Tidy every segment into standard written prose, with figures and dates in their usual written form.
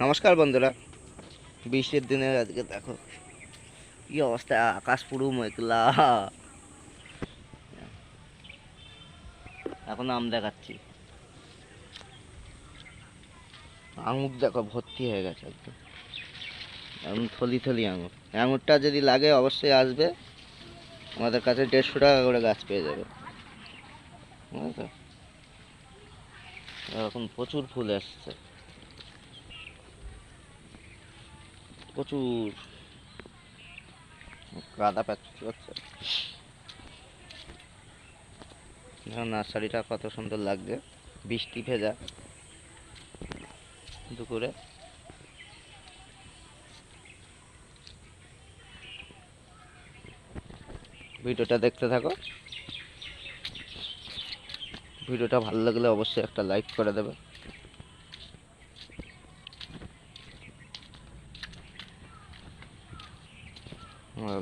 নমস্কার বন্ধুরা, বৃষ্টির দিনে আজকে দেখো কি অবস্থা, আকাশ পুরো মেঘলা। এখন আম দেখাচ্ছি, আঙুর দেখো ভর্তি হয়ে গেছে একদম, এখন থলি থলি আঙুর। আঙুরটা যদি লাগে অবশ্যই আসবে, আমাদের কাছে 150 টাকা করে গাছ পেয়ে যাবে, বুঝলে তো? এখন প্রচুর ফুল এসছে, প্রচুর। গাঁদা পাচ্ছি হচ্ছে, নার্সারিটা কত সুন্দর লাগছে, বৃষ্টি ভেজা দুপুরে। ভিডিওটা দেখতে থাকো, ভিডিওটা ভালো লাগলে অবশ্যই একটা লাইক করে দেবে।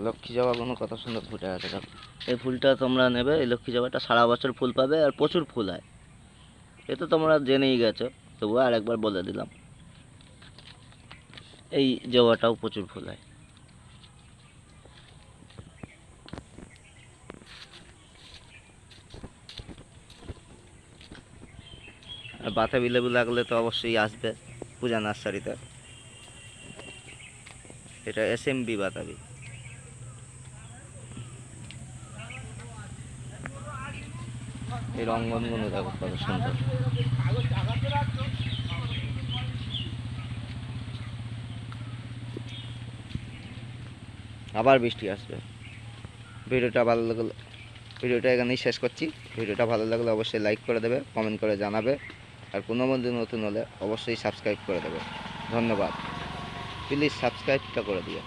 লক্ষ্মী জবাগুলো কত সুন্দর ফুটে আছে দেখো। এই ফুলটা তোমরা নেবে, এই লক্ষ্মী জবাটা সারা বছর ফুল পাবে আর প্রচুর ফুল হয়। এ তো তোমরা জেনেই গেছো, তবুও আরেকবার বলে দিলাম। এই জবাটাও প্রচুর ফুল হয়। আর বাতাবি লেবু লাগলে তো অবশ্যই আসবে পূজা নার্সারিতে। এটা SMB বাতাবি। এই রঙ্গনগুলো দেখো কত সুন্দর। আবার বৃষ্টি আসবে। ভিডিওটা ভালো লাগলে, ভিডিওটা এখানেই শেষ করছি। ভিডিওটা ভালো লাগলে অবশ্যই লাইক করে দেবে, কমেন্ট করে জানাবে, আর কোনো বন্ধু নতুন হলে অবশ্যই সাবস্ক্রাইব করে দেবে। ধন্যবাদ। প্লিজ সাবস্ক্রাইবটা করে দিও।